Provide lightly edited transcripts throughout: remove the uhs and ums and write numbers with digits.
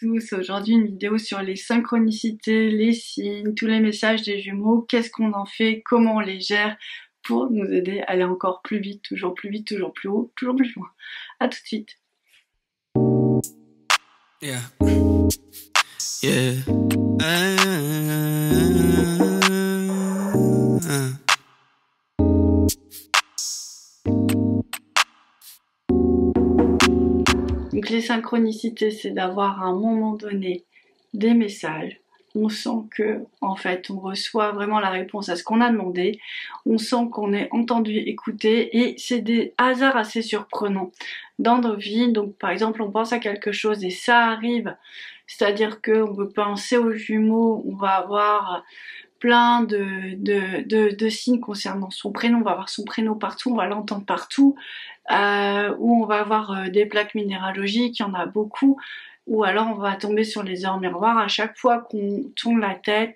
Tous, aujourd'hui une vidéo sur les synchronicités, les signes, tous les messages des jumeaux, qu'est-ce qu'on en fait, comment on les gère pour nous aider à aller encore plus vite, toujours plus vite, toujours plus haut, toujours plus loin. À tout de suite. Yeah. Yeah. Donc les synchronicités, c'est d'avoir à un moment donné des messages. On sent que, en fait, on reçoit vraiment la réponse à ce qu'on a demandé. On sent qu'on est entendu, écouté, et c'est des hasards assez surprenants dans nos vies. Donc, par exemple, on pense à quelque chose et ça arrive. C'est-à-dire qu'on peut penser aux jumeaux, on va avoir plein de signes concernant son prénom. On va avoir son prénom partout, on va l'entendre partout. Où on va avoir des plaques minéralogiques, il y en a beaucoup. Ou alors on va tomber sur les heures miroirs. À chaque fois qu'on tourne la tête,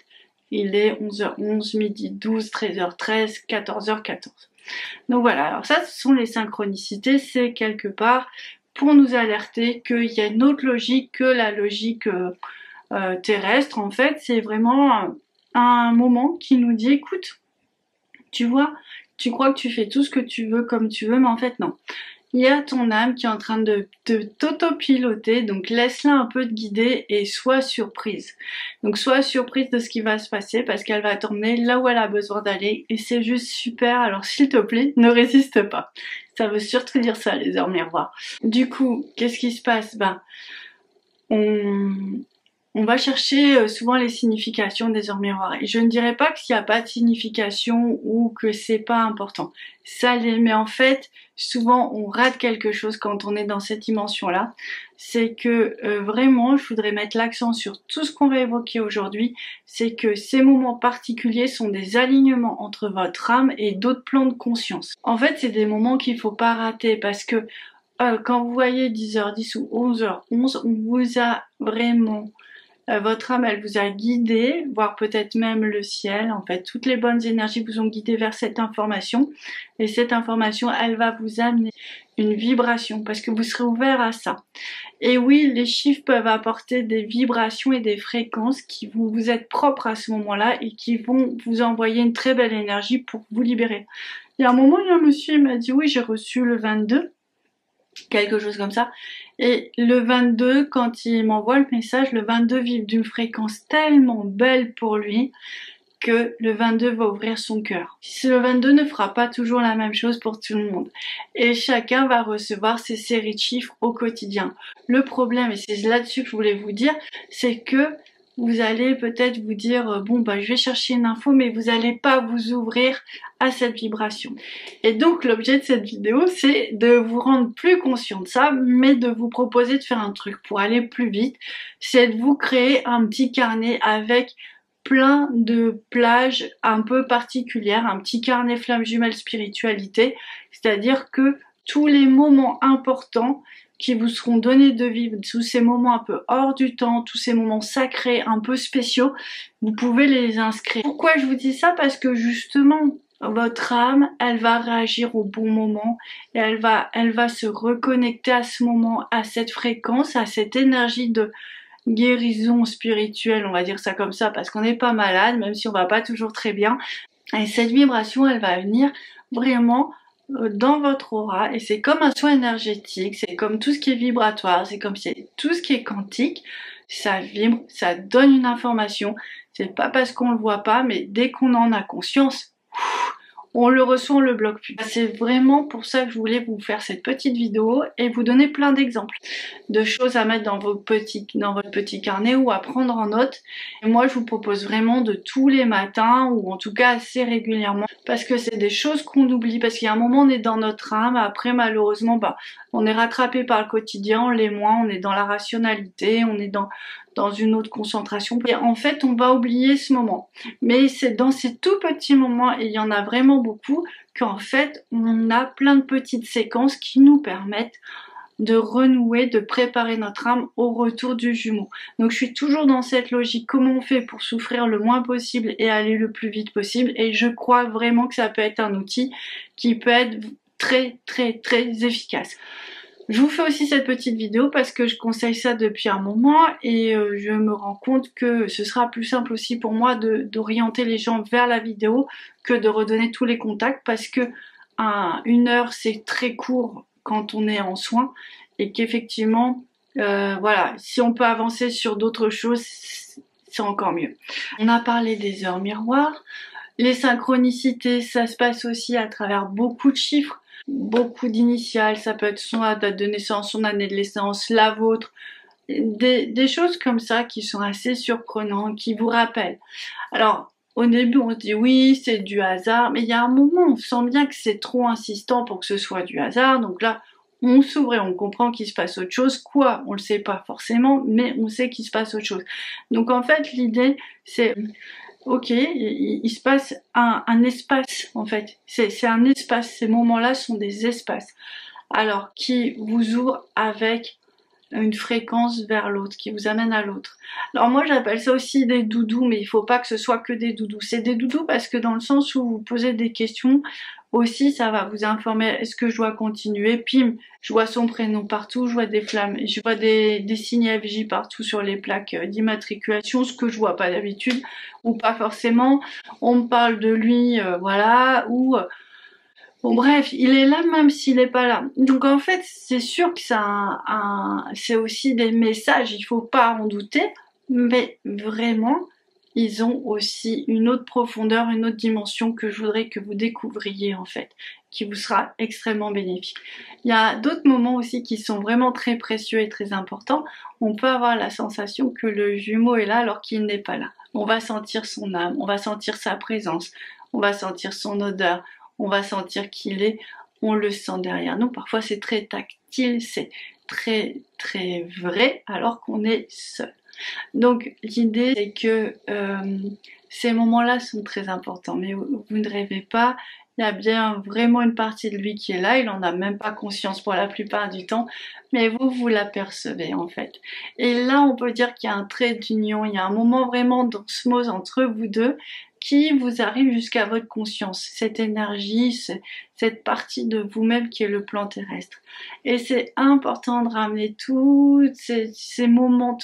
il est 11h11, midi 12, 13h13, 14h14. Donc voilà, alors ça ce sont les synchronicités, c'est quelque part pour nous alerter qu'il y a une autre logique que la logique terrestre. En fait, c'est vraiment un moment qui nous dit écoute, tu vois, tu crois que tu fais tout ce que tu veux comme tu veux, mais en fait non. Il y a ton âme qui est en train de t'autopiloter, donc laisse-la un peu te guider et sois surprise. Donc sois surprise de ce qui va se passer parce qu'elle va t'emmener là où elle a besoin d'aller et c'est juste super, alors s'il te plaît, ne résiste pas. Ça veut surtout dire ça, les heures miroirs. Du coup, qu'est-ce qui se passe? On va chercher souvent les significations des heures miroirs. Et je ne dirais pas qu'il n'y a pas de signification ou que c'est pas important. Ça l'est, mais en fait, souvent on rate quelque chose quand on est dans cette dimension-là. C'est que vraiment, je voudrais mettre l'accent sur tout ce qu'on va évoquer aujourd'hui. C'est que ces moments particuliers sont des alignements entre votre âme et d'autres plans de conscience. En fait, c'est des moments qu'il faut pas rater parce que quand vous voyez 10h10 ou 11h11, on vous a vraiment votre âme, elle vous a guidé, voire peut-être même le ciel. En fait, toutes les bonnes énergies vous ont guidé vers cette information. Et cette information, elle va vous amener une vibration parce que vous serez ouvert à ça. Et oui, les chiffres peuvent apporter des vibrations et des fréquences qui vont vous être propres à ce moment-là et qui vont vous envoyer une très belle énergie pour vous libérer. Il y a un moment, il y a un monsieur il m'a dit oui, j'ai reçu le 22. Quelque chose comme ça. Et le 22, quand il m'envoie le message, le 22 vibre d'une fréquence tellement belle pour lui que le 22 va ouvrir son cœur. Le 22 ne fera pas toujours la même chose pour tout le monde. Et chacun va recevoir ses séries de chiffres au quotidien. Le problème, et c'est là-dessus que je voulais vous dire, c'est que vous allez peut-être vous dire bon je vais chercher une info, mais vous n'allez pas vous ouvrir à cette vibration. Et donc l'objet de cette vidéo, c'est de vous rendre plus conscient de ça, mais de vous proposer de faire un truc pour aller plus vite. C'est de vous créer un petit carnet avec plein de plages un peu particulières, un petit carnet flamme jumelle spiritualité, c'est-à-dire que tous les moments importants qui vous seront donnés de vivre, tous ces moments un peu hors du temps, tous ces moments sacrés, un peu spéciaux, vous pouvez les inscrire. Pourquoi je vous dis ça? Parce que justement, votre âme, elle va réagir au bon moment et elle va se reconnecter à ce moment, à cette fréquence, à cette énergie de guérison spirituelle, on va dire ça comme ça, parce qu'on n'est pas malade, même si on va pas toujours très bien. Et cette vibration, elle va venir vraiment dans votre aura, et c'est comme un soin énergétique, c'est comme tout ce qui est vibratoire, c'est comme tout ce qui est quantique, ça vibre, ça donne une information, c'est pas parce qu'on le voit pas, mais dès qu'on en a conscience, on le reçoit, on le bloque plus. C'est vraiment pour ça que je voulais vous faire cette petite vidéo et vous donner plein d'exemples de choses à mettre dans votre petit carnet ou à prendre en note. Et moi, je vous propose vraiment de tous les matins ou en tout cas assez régulièrement parce que c'est des choses qu'on oublie, parce qu'il y a un moment on est dans notre âme, après malheureusement on est rattrapé par le quotidien, on l'est moins, on est dans la rationalité, on est dans une autre concentration. Et en fait, on va oublier ce moment. Mais c'est dans ces tout petits moments, et il y en a vraiment beaucoup, qu'en fait, on a plein de petites séquences qui nous permettent de renouer, de préparer notre âme au retour du jumeau. Donc je suis toujours dans cette logique, comment on fait pour souffrir le moins possible et aller le plus vite possible, et je crois vraiment que ça peut être un outil qui peut être très très très efficace. Je vous fais aussi cette petite vidéo parce que je conseille ça depuis un moment et je me rends compte que ce sera plus simple aussi pour moi d'orienter les gens vers la vidéo que de redonner tous les contacts parce que 1 heure c'est très court quand on est en soins et qu'effectivement voilà, si on peut avancer sur d'autres choses c'est encore mieux. On a parlé des heures miroirs, les synchronicités ça se passe aussi à travers beaucoup de chiffres, beaucoup d'initiales, ça peut être son date de naissance, son année de naissance, la vôtre, des choses comme ça qui sont assez surprenantes, qui vous rappellent. Alors au début on se dit oui c'est du hasard, mais il y a un moment on sent bien que c'est trop insistant pour que ce soit du hasard, donc là on s'ouvre et on comprend qu'il se passe autre chose. Quoi? On le sait pas forcément, mais on sait qu'il se passe autre chose. Donc en fait, l'idée, c'est, ok, il se passe un espace, en fait. C'est un espace. Ces moments-là sont des espaces. Alors, qui vous ouvrent avec une fréquence vers l'autre, qui vous amène à l'autre. Alors moi j'appelle ça aussi des doudous, mais il faut pas que ce soit que des doudous. C'est des doudous parce que dans le sens où vous posez des questions, aussi ça va vous informer, est-ce que je dois continuer, pim, je vois son prénom partout, je vois des flammes, je vois des signes FJ partout sur les plaques d'immatriculation, ce que je vois pas d'habitude, ou pas forcément, on me parle de lui, voilà, ou... Bon bref, il est là même s'il n'est pas là. Donc en fait, c'est sûr que c'est aussi des messages, il faut pas en douter, mais vraiment, ils ont aussi une autre profondeur, une autre dimension que je voudrais que vous découvriez en fait, qui vous sera extrêmement bénéfique. Il y a d'autres moments aussi qui sont vraiment très précieux et très importants. On peut avoir la sensation que le jumeau est là alors qu'il n'est pas là. On va sentir son âme, on va sentir sa présence, on va sentir son odeur, on va sentir qu'il est, on le sent derrière nous. Parfois c'est très tactile, c'est très très vrai alors qu'on est seul. Donc l'idée c'est que ces moments-là sont très importants, mais vous ne rêvez pas, il y a bien vraiment une partie de lui qui est là, il en a même pas conscience pour la plupart du temps, mais vous l'apercevez en fait. Et là on peut dire qu'il y a un trait d'union, il y a un moment vraiment d'osmose entre vous deux, qui vous arrive jusqu'à votre conscience, cette énergie, cette partie de vous-même qui est le plan terrestre. Et c'est important de ramener tous ces moments,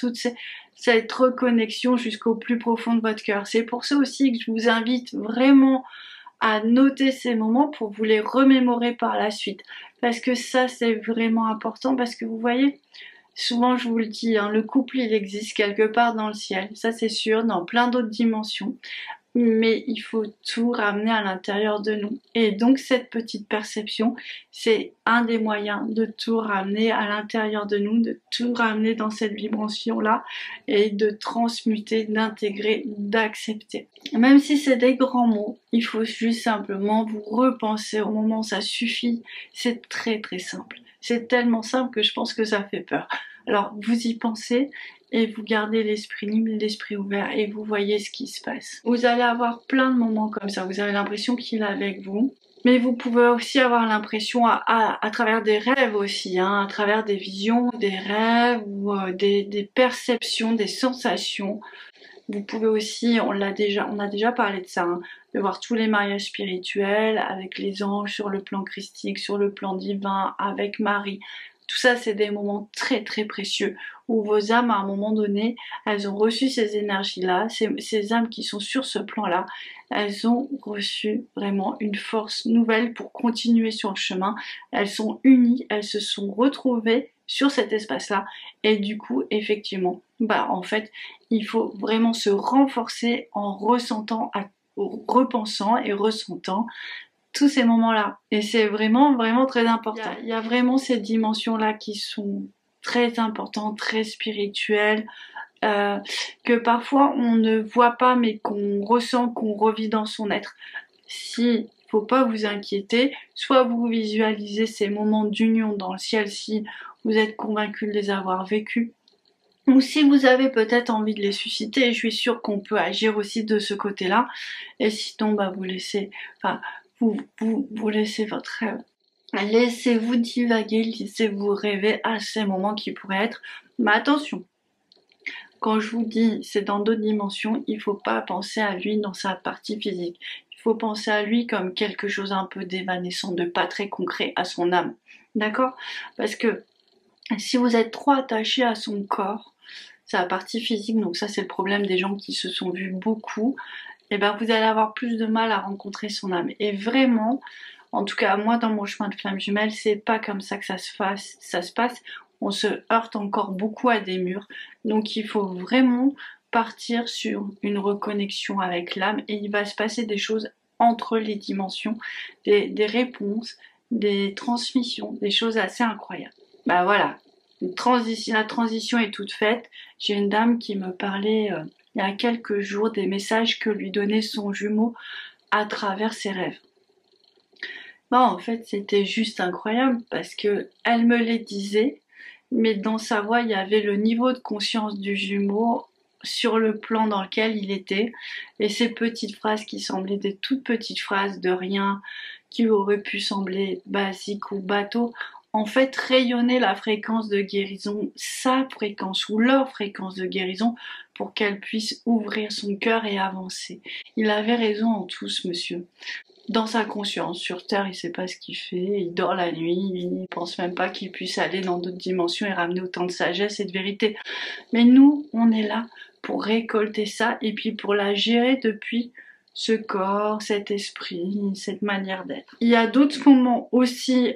cette reconnexion jusqu'au plus profond de votre cœur. C'est pour ça aussi que je vous invite vraiment à noter ces moments pour vous les remémorer par la suite. Parce que ça, c'est vraiment important, parce que vous voyez, souvent je vous le dis, hein, le couple il existe quelque part dans le ciel, ça c'est sûr, dans plein d'autres dimensions. Mais il faut tout ramener à l'intérieur de nous. Et donc cette petite perception, c'est un des moyens de tout ramener à l'intérieur de nous, de tout ramener dans cette vibration-là et de transmuter, d'intégrer, d'accepter. Même si c'est des grands mots, il faut juste simplement vous repenser au moment où ça suffit. C'est très très simple. C'est tellement simple que je pense que ça fait peur. Alors vous y pensez et vous gardez l'esprit libre, l'esprit ouvert et vous voyez ce qui se passe. Vous allez avoir plein de moments comme ça, vous avez l'impression qu'il est avec vous. Mais vous pouvez aussi avoir l'impression à travers des rêves aussi, hein, à travers des visions, des rêves ou des perceptions, des sensations. Vous pouvez aussi, on a déjà parlé de ça, hein, de voir tous les mariages spirituels avec les anges sur le plan christique, sur le plan divin, avec Marie. Tout ça, c'est des moments très très précieux où vos âmes, à un moment donné, elles ont reçu ces énergies-là, ces âmes qui sont sur ce plan-là, elles ont reçu vraiment une force nouvelle pour continuer sur le chemin. Elles sont unies, elles se sont retrouvées sur cet espace-là et du coup, effectivement, en fait, il faut vraiment se renforcer en repensant et ressentant tous ces moments-là. Et c'est vraiment, vraiment très important. Il y a vraiment ces dimensions-là qui sont très importantes, très spirituelles, que parfois on ne voit pas mais qu'on ressent, qu'on revit dans son être. Si, faut pas vous inquiéter, soit vous visualisez ces moments d'union dans le ciel si vous êtes convaincu de les avoir vécus, ou si vous avez peut-être envie de les susciter, je suis sûre qu'on peut agir aussi de ce côté-là, et sinon vous laissez, vous laissez votre rêve. Laissez-vous divaguer, laissez-vous rêver à ces moments qui pourraient être. Mais attention, quand je vous dis c'est dans d'autres dimensions, il faut pas penser à lui dans sa partie physique. Il faut penser à lui comme quelque chose un peu d'évanescent, de pas très concret à son âme. D'accord? Parce que Si vous êtes trop attaché à son corps, c'est la partie physique, donc ça c'est le problème des gens qui se sont vus beaucoup, et ben vous allez avoir plus de mal à rencontrer son âme. Et vraiment, en tout cas moi dans mon chemin de flamme jumelle, c'est pas comme ça que ça se passe. On se heurte encore beaucoup à des murs, donc il faut vraiment partir sur une reconnexion avec l'âme et il va se passer des choses entre les dimensions, des réponses, des transmissions, des choses assez incroyables. Bah voilà, la transition est toute faite. J'ai une dame qui me parlait il y a quelques jours des messages que lui donnait son jumeau à travers ses rêves. Bon, en fait, c'était juste incroyable parce que elle me les disait, mais dans sa voix, il y avait le niveau de conscience du jumeau sur le plan dans lequel il était, et ces petites phrases qui semblaient des toutes petites phrases de rien, qui auraient pu sembler basiques ou bateaux, en fait rayonner la fréquence de guérison, sa fréquence ou leur fréquence de guérison, pour qu'elle puisse ouvrir son cœur et avancer. Il avait raison en tout, ce monsieur. Dans sa conscience, sur Terre, il sait pas ce qu'il fait, il dort la nuit, il pense même pas qu'il puisse aller dans d'autres dimensions et ramener autant de sagesse et de vérité. Mais nous, on est là pour récolter ça et puis pour la gérer depuis ce corps, cet esprit, cette manière d'être. Il y a d'autres moments aussi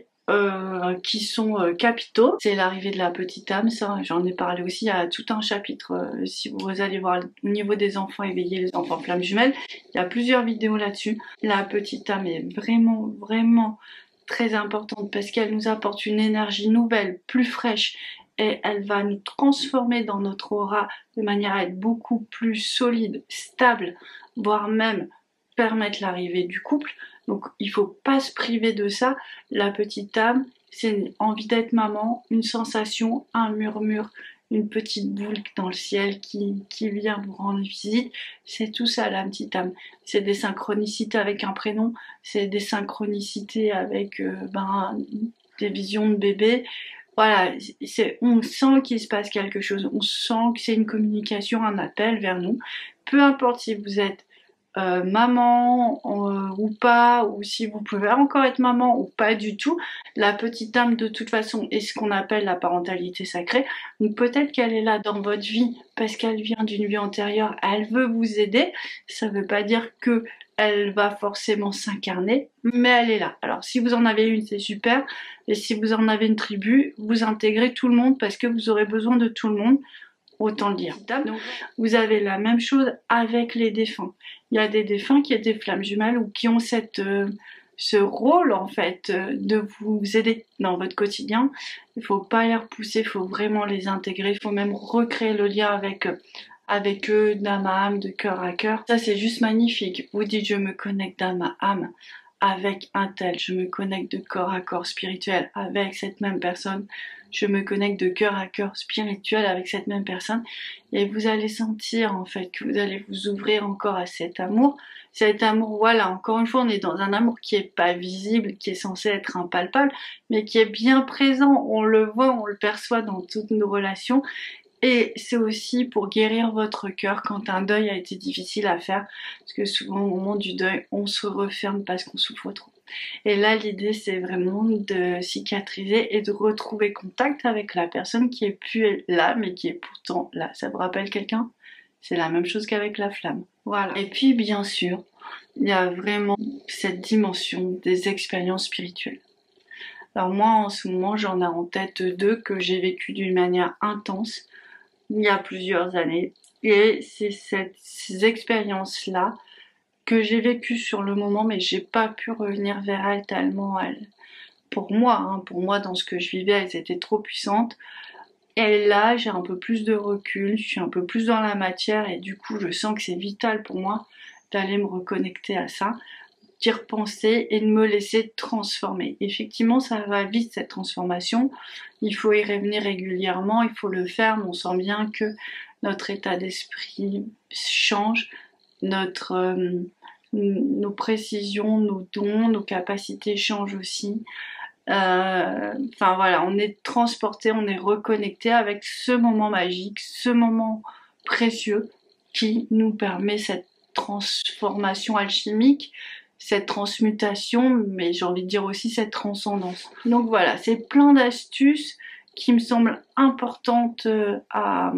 qui sont capitaux. C'est l'arrivée de la petite âme, ça j'en ai parlé aussi, il y a tout un chapitre, si vous allez voir au niveau des enfants éveillés, les enfants flammes jumelles, il y a plusieurs vidéos là-dessus. La petite âme est vraiment très importante parce qu'elle nous apporte une énergie nouvelle, plus fraîche, et elle va nous transformer dans notre aura de manière à être beaucoup plus solide, stable, voire même permettre l'arrivée du couple. Donc il faut pas se priver de ça. La petite âme, c'est une envie d'être maman, une sensation, un murmure, une petite boule dans le ciel qui vient vous rendre visite. C'est tout ça la petite âme. C'est des synchronicités avec un prénom, c'est des synchronicités avec des visions de bébé. Voilà, on sent qu'il se passe quelque chose, on sent que c'est une communication, un appel vers nous. Peu importe si vous êtes maman ou pas, ou si vous pouvez encore être maman ou pas du tout, la petite âme de toute façon est ce qu'on appelle la parentalité sacrée. Donc peut-être qu'elle est là dans votre vie parce qu'elle vient d'une vie antérieure, elle veut vous aider. Ça veut pas dire que elle va forcément s'incarner, mais elle est là. Alors si vous en avez une, c'est super, et si vous en avez une tribu, vous intégrez tout le monde parce que vous aurez besoin de tout le monde. Autant le dire. Donc, vous avez la même chose avec les défunts. Il y a des défunts qui ont des flammes jumelles ou qui ont ce rôle en fait de vous aider dans votre quotidien. Il faut pas les repousser, il faut vraiment les intégrer, il faut même recréer le lien avec eux d'âme à âme, de cœur à cœur. Ça c'est juste magnifique. Vous dites je me connecte d'âme à âme avec un tel, je me connecte de corps à corps spirituel avec cette même personne, je me connecte de cœur à cœur spirituel avec cette même personne, et vous allez sentir en fait que vous allez vous ouvrir encore à cet amour, voilà, encore une fois on est dans un amour qui est pas visible, qui est censé être impalpable, mais qui est bien présent, on le voit, on le perçoit dans toutes nos relations. Et c'est aussi pour guérir votre cœur quand un deuil a été difficile à faire, parce que souvent au moment du deuil, on se referme parce qu'on souffre trop. Et là, l'idée, c'est vraiment de cicatriser et de retrouver contact avec la personne qui est plus là, mais qui est pourtant là. Ça vous rappelle quelqu'un? C'est la même chose qu'avec la flamme. Voilà. Et puis, bien sûr, il y a vraiment cette dimension des expériences spirituelles. Alors moi, en ce moment, j'en ai en tête 2 que j'ai vécues d'une manière intense il y a plusieurs années, et c'est ces expériences-là que j'ai vécues sur le moment, mais j'ai pas pu revenir vers elles tellement pour moi dans ce que je vivais, elles étaient trop puissantes. Et là, j'ai un peu plus de recul, je suis un peu plus dans la matière, et du coup, je sens que c'est vital pour moi d'aller me reconnecter à ça, d'y repenser et de me laisser transformer. Effectivement, ça va vite cette transformation, il faut y revenir régulièrement, il faut le faire, mais on sent bien que notre état d'esprit change, nos précisions, nos dons, nos capacités changent aussi. Enfin voilà, on est transporté, on est reconnecté avec ce moment magique, ce moment précieux qui nous permet cette transformation alchimique, cette transmutation, mais j'ai envie de dire aussi cette transcendance. Donc voilà, c'est plein d'astuces qui me semble importante à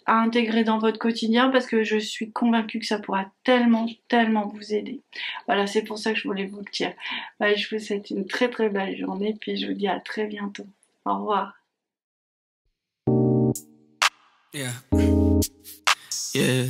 intégrer dans votre quotidien parce que je suis convaincue que ça pourra tellement, tellement vous aider. Voilà, c'est pour ça que je voulais vous le dire. Je vous souhaite une très très belle journée, puis je vous dis à très bientôt. Au revoir. Yeah. Yeah.